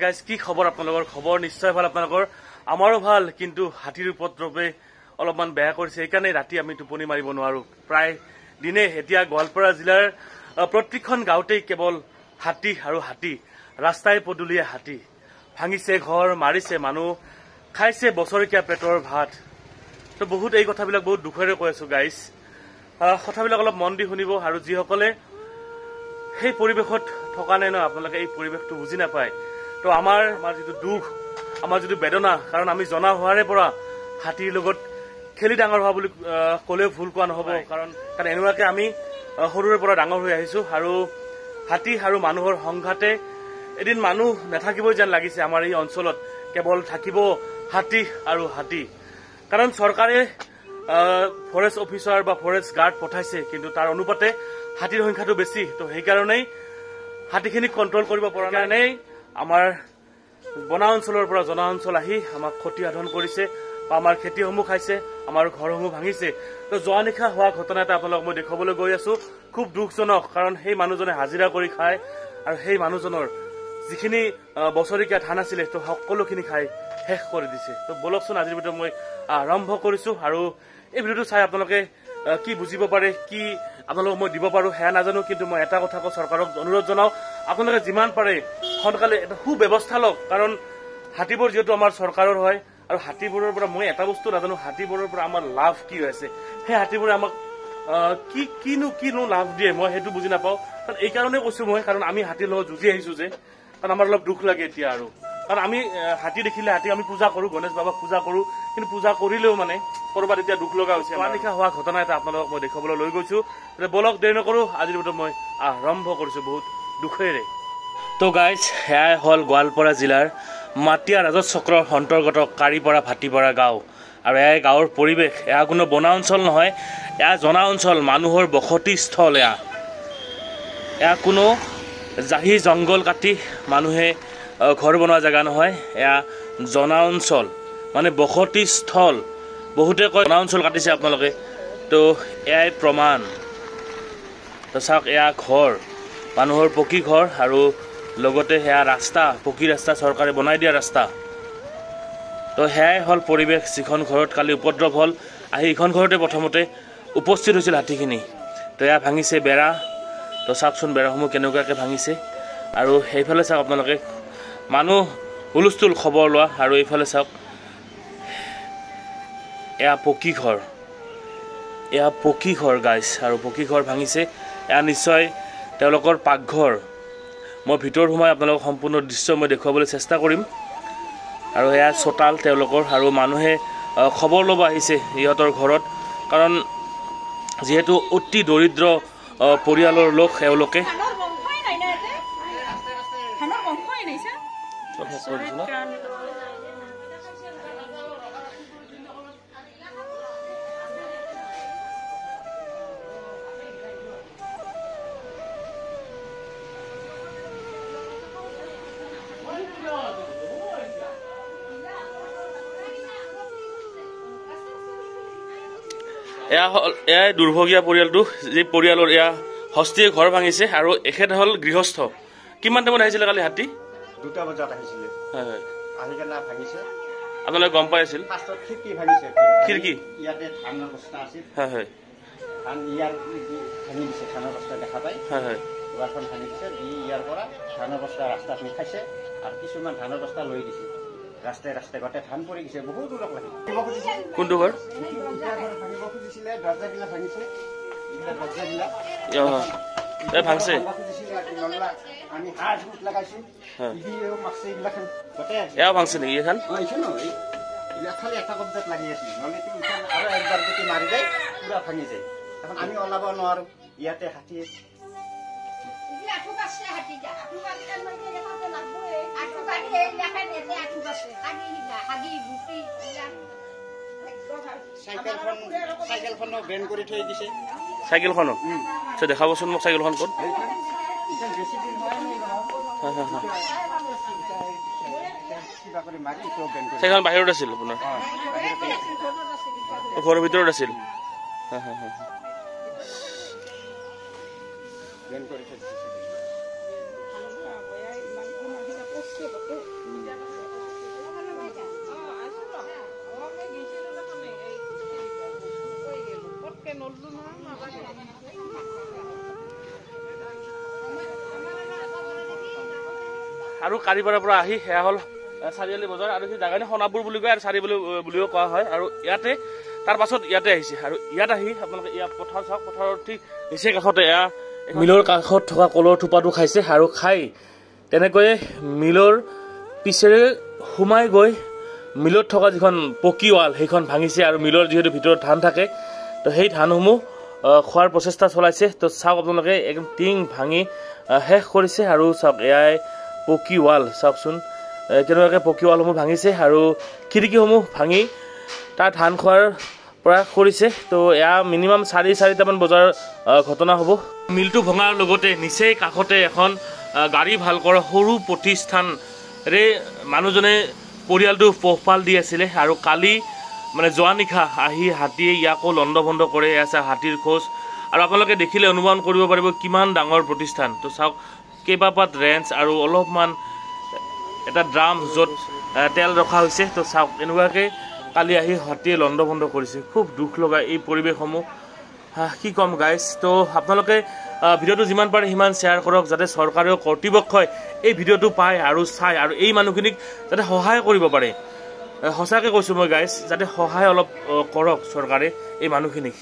guys কি খবৰ আপোনালোকৰ খবৰ নিশ্চয় ভাল আপোনালোকৰ আমাৰো ভাল কিন্তু হাতীৰ উপদ্ৰৱে অলপমান বেয়া কৰিছে সেইকাৰণে ৰাতি আমি টোপনি মাৰিব নোৱাৰো প্ৰায় দিনে এতিয়া গোৱালপাৰা জিলাৰ প্ৰত্যেকখন গাঁৱতেই কেৱল হাতী আৰু হাতী ৰাস্তাই পদূলিয়ে হাতী ভাঙিছে ঘৰ মাৰিছে মানুহ খাইছে বছৰকীয়া পেটৰ ভাত তো বহুত এই কথাবিলাক বহুত দুখেৰে কৈ আছো গাইজ কথাবিলাক অলপ মন দি শুনিব আৰু যিসকলে সেই পৰিৱেশত থকা নাই ন আপোনালোকে এই পৰিৱেশটো বুজি নাপায় তো আমাৰ যিটো দুখ আমাৰ যিটো বেদনা কাৰণ আমি জনা হোৱাৰে পৰা হাতীৰ লগত খেলি ডাঙৰ হোৱা বুলি ক'লেও ভুল কোৱা নহ'ব কাৰণ এনেকুৱাকে আমি সৰুৰে পৰা ডাঙৰ হৈ আহিছো আৰু হাতী আৰু মানুহৰ সংঘাতে এদিন মানুহ নাথাকিবই যেন লাগিছে আমাৰ এই অঞ্চলত কেৱল থাকিব হাতী আৰু হাতী কাৰণ চৰকাৰে ফৰেষ্ট অফিচাৰ বা ফৰেষ্ট গাৰ্ড পঠাইছে কিন্তু তাৰ অনুপাতে হাতীৰ সংখ্যাটো বেছি তো সেইকাৰণেই হাতীখিনিক কণ্ট্ৰল কৰিব পৰা নাই আমাৰ বনা অঞ্চলৰ পৰা জনা অঞ্চল আহি আমাক ক্ষতি সাধন কৰিছে বা আমাৰ খেতিসমূহ খাইছে আমাৰ ঘৰসমূহ ভাঙিছে তো যোৱা নিশা হোৱা ঘটনা এটা আপোনালোকক মই দেখুৱাবলৈ গৈ আছো খুব দুখজনক কাৰণ সেই মানুহজনে হাজিৰা কৰি খায় আৰু সেই মানুহজনৰ যিখিনি বছৰীয়া ধান আছিলে তো সকলোখিনি খাই শেষ কৰি দিছে তো বলকচোন আজিৰ ভিডিঅ' মই আৰম্ভ কৰিছো আৰু এই ভিডিঅ'টো চাই আপোনালোকে কি বুজিব পাৰে কি আপোনালোকক মই দিব পাৰো সেয়া নাজানো কিন্তু মই এটা কথা চৰকাৰক অনুৰোধ জনাও আপোনালোকে যিমান পাৰে সোনকালে এটা সুব্যৱস্থা লওক কাৰণ হাতীবোৰ যিহেতু আমাৰ চৰকাৰৰ হয় আৰু হাতীবোৰৰ পৰা মই এটা বস্তু নাজানো হাতীবোৰৰ পৰা আমাৰ লাভ কি হৈছে সেই হাতীবোৰে আমাক কিনো লাভ দিয়ে মই সেইটো বুজি নাপাওঁ কাৰণ এই কাৰণে কৈছো মই কাৰণ আমি হাতীৰ লগত যুঁজি আহিছো যে কাৰণ আমাৰ অলপ দুখ লাগে এতিয়া আৰু কাৰণ আমি হাতী দেখিলে হাতী আমি পূজা কৰো গণেশ বাবাক পূজা কৰো কিন্তু পূজা কৰিলেও মানে কৰবাত এতিয়া দুখ লগা হৈছে নিশা হোৱা ঘটনা এটা আপোনালোকক মই দেখুৱাবলৈ লৈ গৈছো বলক দেৰি নকৰো আজিৰ ভিডিঅ' মই আৰম্ভ কৰিছো বহুত দুখেৰে তো গাইজ সেয়াই হ'ল গোৱালপাৰা জিলাৰ মাটিয়া ৰাজহ চক্ৰৰ অন্তৰ্গত কাৰিপাৰা ভাটিপাৰা গাঁও আৰু এয়াই গাঁৱৰ পৰিৱেশ এয়া কোনো বনা অঞ্চল নহয় এয়া জনা অঞ্চল মানুহৰ বসতিস্থল এয়া কোনো জাহি জংঘল কাটি মানুহে ঘৰ বনোৱা জেগা নহয় এয়া জনা অঞ্চল মানে বসতিস্থল বহুতে কয় জনা অঞ্চল কাটিছে আপোনালোকে তো এয়াই প্ৰমাণ তো চাওক এয়া ঘৰ মানুহৰ পকী ঘৰ আৰু লগতে সেয়া ৰাস্তা পকী ৰাস্তা চৰকাৰে বনাই দিয়া ৰাস্তা তো সেয়াই হ'ল পৰিৱেশ যিখন ঘৰত কালি উপদ্ৰৱ হ'ল আহি এইখন ঘৰতে প্ৰথমতে উপস্থিত হৈছিল হাতীখিনি তো এয়া ভাঙিছে বেৰা তো চাওকচোন বেৰাসমূহ কেনেকুৱাকৈ ভাঙিছে আৰু সেইফালে চাওক আপোনালোকে মানুহ হুলস্থুল খবৰ লোৱা আৰু এইফালে চাওক এয়া পকী ঘৰ গাইজ আৰু পকী ঘৰ ভাঙিছে এয়া নিশ্চয় তেওঁলোকৰ পাকঘৰ মই ভিতৰত সোমাই আপোনালোকক সম্পূৰ্ণ দৃশ্য মই দেখুৱাবলৈ চেষ্টা কৰিম আৰু এয়া চোতাল তেওঁলোকৰ আৰু মানুহে খবৰ ল'ব আহিছে ইহঁতৰ ঘৰত কাৰণ যিহেতু অতি দৰিদ্ৰ পৰিয়ালৰ লোক এওঁলোকে এয়াই দুৰ্ভগীয়া পৰিয়ালটো যি পৰিয়ালৰ এয়া হস্তীয়ে ঘৰ ভাঙিছে আৰু এখেত হ'ল গৃহস্থ কিমান টাইমত আহিছিলে কালি হাতী 2টা বজাত আহিছিলে হয় আহি কেনে ভাঙিছে আপোনালোকে গম পাই আছিল ফাৰ্ষ্টত খিৰকি ভাঙিছে খিৰকি ইয়াতে ধানৰ বস্তা আছিল হয় ধান ইয়াৰ ভাঙি দিছে ধানৰ বস্তা দেখা পাই হয় দুৱাৰখন ভাঙি দিছে দি ইয়াৰ পৰা ধানৰ বস্তা ৰাস্তাত খাইছে আৰু কিছুমান ধানৰ বস্তা লৈ দিছে ৰাস্তাই গোটেই ধান পৰি গৈছে বহুত দূৰক লাগি কোনটো ঘৰ ভাঙিব খুজিছিলে দৰ্জাবিলাক ভাঙিছে দৰ্জাবিলাক ভাঙছে আমি হাত লগাইছো এয়া ভাঙছে নেকি এইখন খালি এটা কবজাত লাগি আছিল নহ'লে আৰু একবাৰ যদি মাৰি যায় পুৰা ভাঙি যায় এখন আমি ওলাব নোৱাৰো ইয়াতে হাতী চাইকেলখনো বেন কৰি থৈ দিছে চাইকেলখনো দেখাবচোন মোক চাইকেলখন ক'ত চাইকেলখন বাহিৰত আছিল আপোনাৰ ঘৰৰ ভিতৰত আছিল আৰু কাৰিপাৰাৰ পৰা আহি সেয়া হ'ল চাৰিআলি বজাৰ আৰু সেই জাগাখিনি সোণাপুৰ বুলি কয় আৰু চাৰিআলি বুলিও কোৱা হয় আৰু ইয়াতে তাৰ পাছত ইয়াতে আহিছে আৰু ইয়াত আহি আপোনালোকে ইয়াত পথাৰ চাওক পথাৰৰ ঠিক নিচেই কাষতে এয়া মিলৰ কাষত থকা কলৰ থোপাটো খাইছে আৰু খাই তেনেকৈয়ে মিলৰ পিছেৰে সোমাই গৈ মিলত থকা যিখন পকী ৱাল সেইখন ভাঙিছে আৰু মিলৰ যিহেতু ভিতৰত ধান থাকে তো সেই ধানসমূহ খোৱাৰ প্ৰচেষ্টা চলাইছে তো চাওক আপোনালোকে একদম টিং ভাঙি শেষ কৰিছে আৰু চাওক এয়াই পকী ৱাল চাওকচোন কেনেকুৱাকৈ পকী ৱালসমূহ ভাঙিছে আৰু খিৰিকীসমূহ ভাঙি তাৰ ধান খোৱাৰ প্ৰয়াস কৰিছে তো এয়া মিনিমাম 4:30মান বজাৰ ঘটনা হ'ব মিলটো ভঙাৰ লগতে নিচেই কাষতে এখন গাড়ী ভাল কৰা সৰু প্ৰতিষ্ঠানৰে মানুহজনে পৰিয়ালটো পোহপাল দি আছিলে আৰু কালি মানে যোৱা নিশা আহি হাতীয়ে ইয়াকো লণ্ডভণ্ড কৰি আছে হাতীৰ খোজ আৰু আপোনালোকে দেখিলে অনুমান কৰিব পাৰিব কিমান ডাঙৰ প্ৰতিষ্ঠান তো চাওক কেইবাপাত ৰেঞ্চ আৰু অলপমান এটা ড্ৰাম য'ত তেল ৰখা হৈছে তো চাওক এনেকুৱাকৈ কালি আহি হাতীয়ে লণ্ডভণ্ড কৰিছে খুব দুখ লগা এই পৰিৱেশসমূহ কি ক'ম গাইজ তো আপোনালোকে ভিডিঅ'টো যিমান পাৰে সিমান শ্বেয়াৰ কৰক যাতে চৰকাৰেও কৰ্তৃপক্ষই এই ভিডিঅ'টো পায় আৰু চায় আৰু এই মানুহখিনিক যাতে সহায় কৰিব পাৰে সঁচাকৈ কৈছোঁ মই গাইজ যাতে সহায় অলপ কৰক চৰকাৰে এই মানুহখিনিক